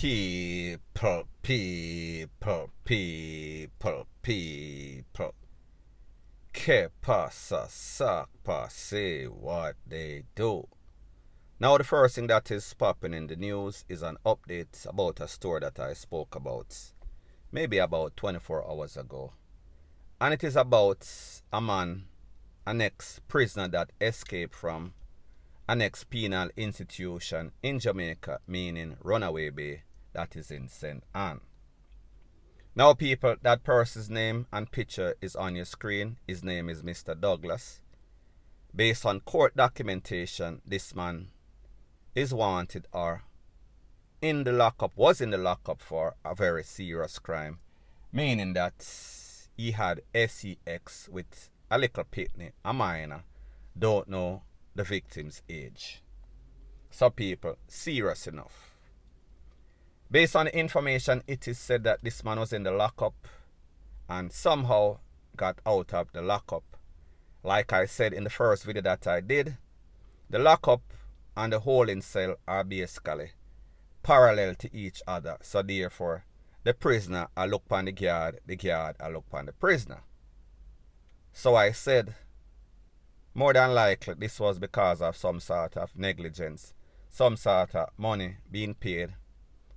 People. Que pasa, sakpa, say what they do. Now the first thing that is popping in the news is an update about a story that I spoke about maybe about 24 hours ago. And it is about a man, an ex-prisoner that escaped from an ex-penal institution in Jamaica, meaning Runaway Bay, that is in St. Ann. Now people, that person's name and picture is on your screen. His name is Mr. Douglas. Based on court documentation, this man is wanted or was in the lockup for a very serious crime, meaning that he had sex with a little pitney, a minor, don't know the victim's age. So people, serious enough. Based on the information, it is said that this man was in the lockup and somehow got out of the lockup. Like I said in the first video that I did, the lockup and the holding cell are basically parallel to each other. So therefore, the prisoner I look upon the guard I look upon the prisoner. So I said, more than likely this was because of some sort of negligence, some sort of money being paid,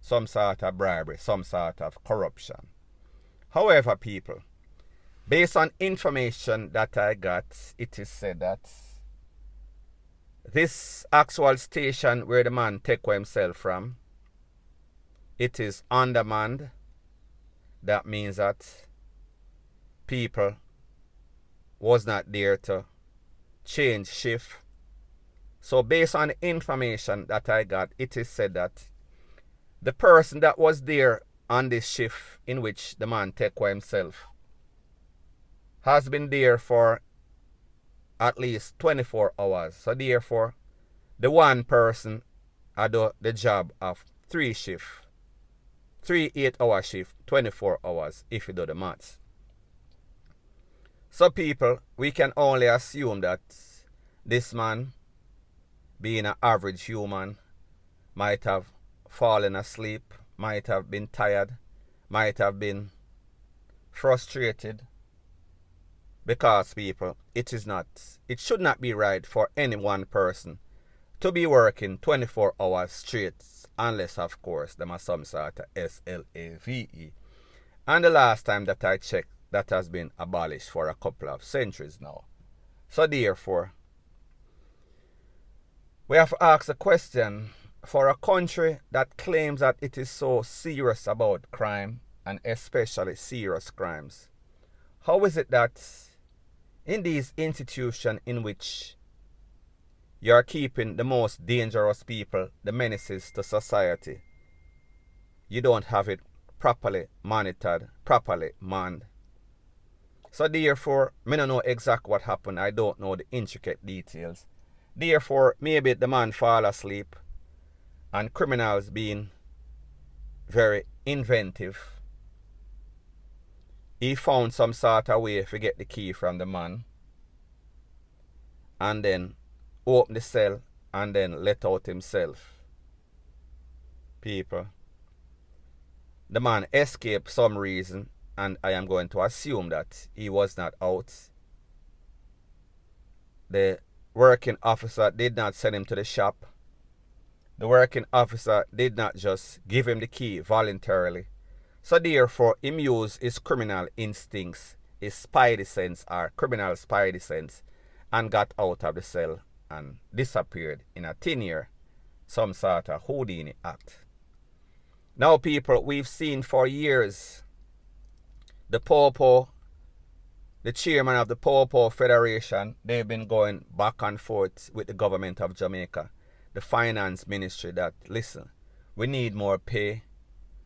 some sort of bribery, some sort of corruption. However, people, based on information that I got, it is said that this actual station where the man take himself from, it is undermanned. That means that people was not there to change shift. So based on the information that I got, it is said that the person that was there on this shift in which the man take himself has been there for at least 24 hours. So therefore, the one person had the job of 3 shifts. 3 8-hour shifts, 24 hours if you do the maths. So people, we can only assume that this man, being an average human, might have fallen asleep, might have been tired, might have been frustrated. Because people, it should not be right for any one person to be working 24 hours straight, unless of course them are some sort of SLAVE. And the last time that I checked, that has been abolished for a couple of centuries now. So therefore, we have to ask a question, for a country that claims that it is so serious about crime, and especially serious crimes, how is it that in these institutions in which you are keeping the most dangerous people, the menaces to society, you don't have it properly monitored, properly manned? So therefore, I don't know exactly what happened. I don't know the intricate details. Therefore, maybe the man fall asleep and criminals being very inventive, he found some sort of way to get the key from the man and then open the cell and then let out himself. People, the man escaped some reason, and I am going to assume that he was not out. The working officer did not send him to the shop. The working officer did not just give him the key voluntarily. So therefore, he used his criminal instincts, his spidey sense or criminal spidey sense, and got out of the cell and disappeared in a thin air, some sort of Houdini act. Now people, we've seen for years the Popo, the chairman of the Popo Federation, they've been going back and forth with the government of Jamaica, the finance ministry, that listen, we need more pay.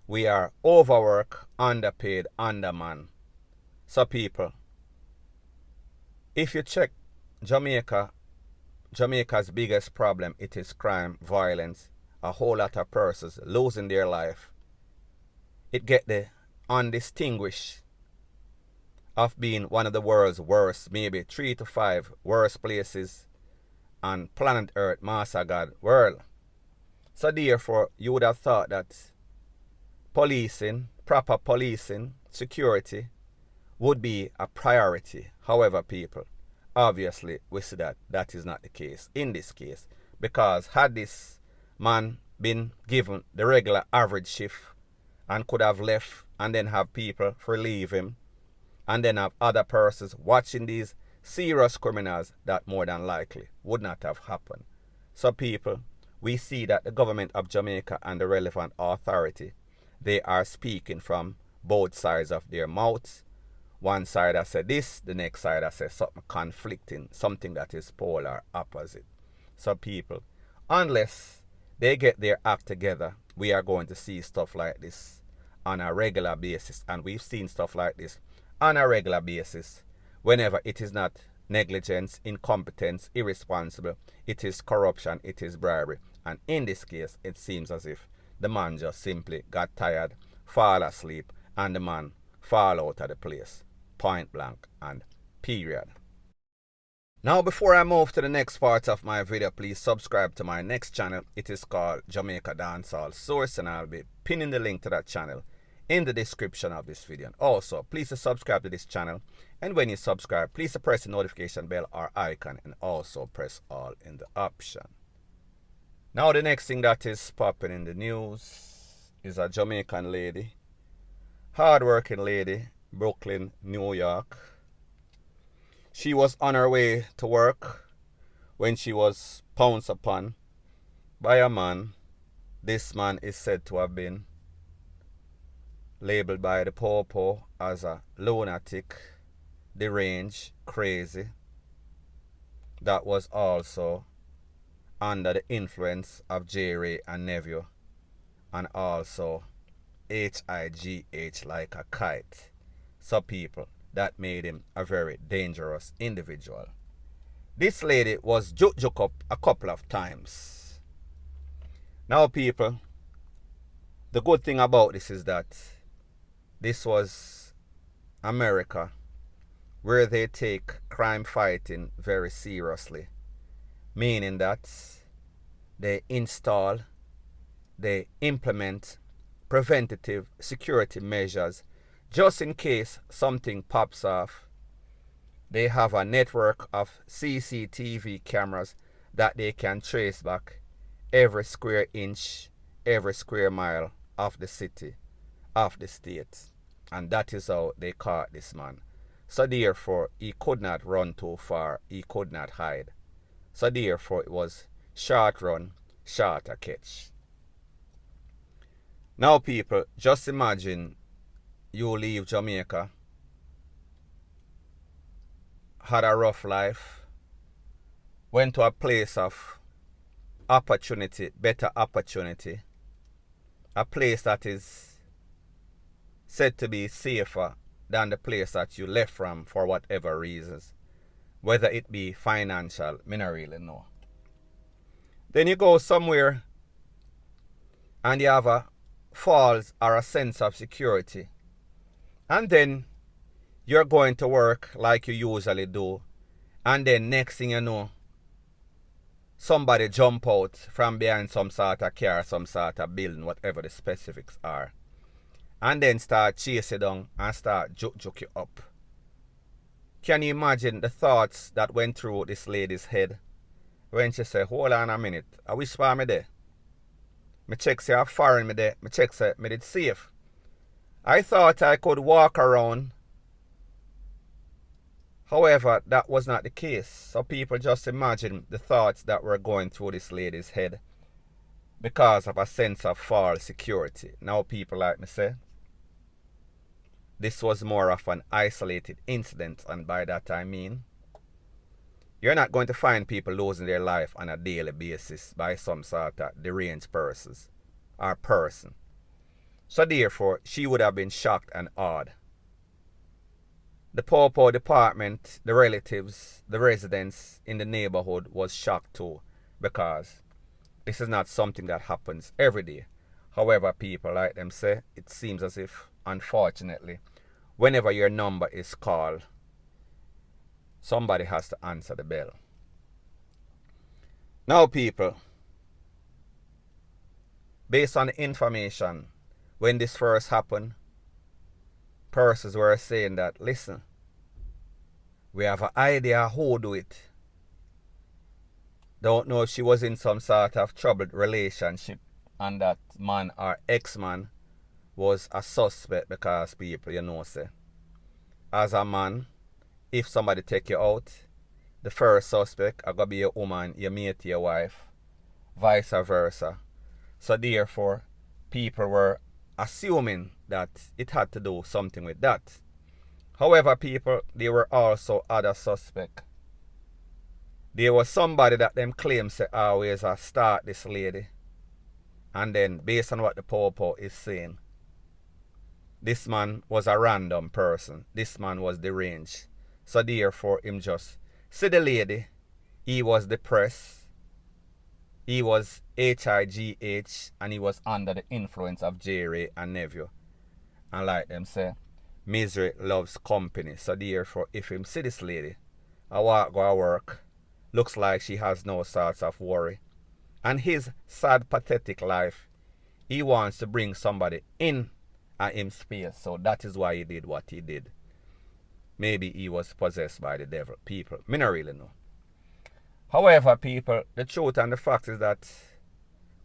We are overworked, underpaid, undermanned. So people, if you check Jamaica's biggest problem, it is crime, violence, a whole lot of persons losing their life. It get the undistinguished of being one of the world's worst, maybe 3 to 5 worst places on planet Earth, Master God world. So therefore, you would have thought that policing, proper policing, security would be a priority. However, people, obviously we see that that is not the case in this case, because had this man been given the regular average shift and could have left and then have people relieve him and then have other persons watching these serious criminals, that more than likely would not have happened. So people, we see that the government of Jamaica and the relevant authority, they are speaking from both sides of their mouths. One side has said this, the next side has said something conflicting, something that is polar opposite. So people, unless they get their act together, we are going to see stuff like this on a regular basis. And we've seen stuff like this on a regular basis. Whenever it is not negligence, incompetence, irresponsible, it is corruption, it is bribery. And in this case, it seems as if the man just simply got tired, fall asleep, and the man fall out of the place. Point blank and period. Now, before I move to the next part of my video, please subscribe to my next channel. It is called Jamaica Dancehall Source, and I'll be pinning the link to that channel in the description of this video. And also, please subscribe to this channel, and when you subscribe, please press the notification bell or icon, and also press all in the option. Now, the next thing that is popping in the news is a Jamaican lady, hard-working lady, Brooklyn, New York. She was on her way to work when she was pounced upon by a man. This man is said to have been labeled by the Popo as a lunatic, deranged, crazy. That was also under the influence of J-Ray and Nephew, and also HIGH like a kite. So people, that made him a very dangerous individual. This lady was juke up a couple of times. Now people, the good thing about this is that this was America, where they take crime fighting very seriously, meaning that they install, they implement preventative security measures just in case something pops off. They have a network of CCTV cameras that they can trace back every square inch, every square mile of the city, of the state. And that is how they caught this man. So therefore, he could not run too far, he could not hide. So therefore, it was short run, shorter catch. Now people, just imagine you leave Jamaica, had a rough life, went to a place of opportunity, better opportunity, a place that is said to be safer than the place that you left from for whatever reasons, whether it be financial, me not really know. Then you go somewhere and you have a false or a sense of security, and then you're going to work like you usually do, and then next thing you know, somebody jump out from behind some sort of car, some sort of building, whatever the specifics are, and then start chase you down and start juke you up. Can you imagine the thoughts that went through this lady's head when she said, hold on a minute, I wish for me there. Me check say how foreign me there, me check say me did safe. I thought I could walk around. However, that was not the case. So people, just imagine the thoughts that were going through this lady's head because of a sense of false security. Now people, like me say, this was more of an isolated incident, and by that I mean you're not going to find people losing their life on a daily basis by some sort of deranged persons or person. So therefore, she would have been shocked and awed. The Popo department, the relatives, the residents in the neighborhood was shocked too, because this is not something that happens every day. However, people, like them say, it seems as if, unfortunately, whenever your number is called, somebody has to answer the bell. Now people, based on the information when this first happened, persons were saying that, listen, we have an idea who do it. Don't know if she was in some sort of troubled relationship and that man or ex-man was a suspect, because people, say, as a man, if somebody take you out, the first suspect are going to be your woman, your mate, your wife, vice versa. So therefore, people were assuming that it had to do something with that. However, people, there were also other suspects. There was somebody that them claim say always start this lady. And then based on what the Popo is saying, this man was a random person. This man was deranged. So therefore, him just see the lady. He was depressed. He was HIGH and he was under the influence of J-Ray and Nephew. And like them say, misery loves company. So therefore, if him see this lady, I walk go to work, looks like she has no sorts of worry. And his sad, pathetic life, he wants to bring somebody in at him space. So that is why he did what he did. Maybe he was possessed by the devil. People, me not really know. However, people, the truth and the fact is that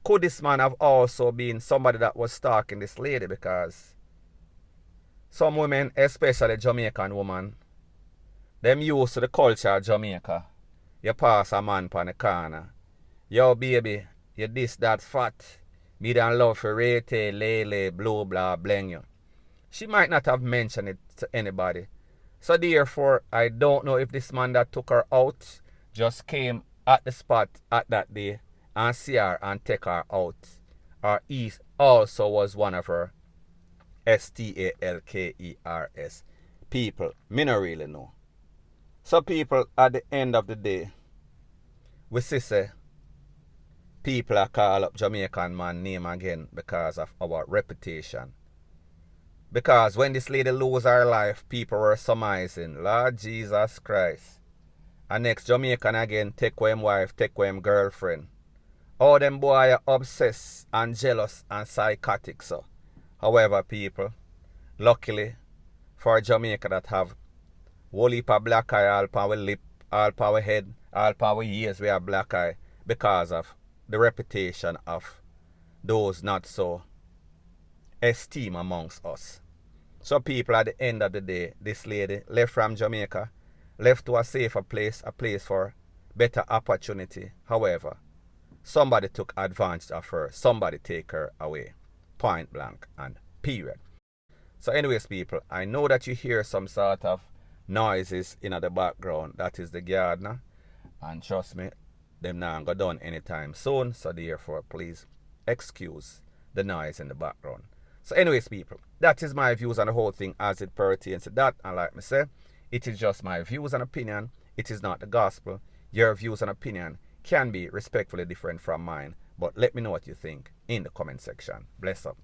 could this man have also been somebody that was stalking this lady? Because some women, especially Jamaican women, them used to the culture of Jamaica. You pass a man on the corner. Yo, baby, you this, that, fat. Me don't love for rate, lele, blah, blah, bling you. She might not have mentioned it to anybody. So therefore, I don't know if this man that took her out just came at the spot at that day and see her and take her out. Or he also was one of her STALKERS people. Me no really know. So people, at the end of the day, we see say people are call up Jamaican man name again because of our reputation. Because when this lady lose her life, people were surmising, Lord Jesus Christ. And next Jamaican again take away him wife, take away him girlfriend. All them boy are obsessed and jealous and psychotic. So, however, people, luckily for Jamaica that have whole heap of black eye all power lip, all power head, all power ears, we have black eye because of the reputation of those not so esteemed amongst us. So people, at the end of the day, this lady left from Jamaica, left to a safer place, a place for better opportunity. However, somebody took advantage of her. Somebody take her away. Point blank and period. So anyways, people, I know that you hear some sort of noises in the background. That is the gardener. And trust me, them not go done anytime soon. So therefore, please excuse the noise in the background. So anyways, people, that is my views on the whole thing as it pertains to that. And like me say, it is just my views and opinion. It is not the gospel. Your views and opinion can be respectfully different from mine. But let me know what you think in the comment section. Bless up.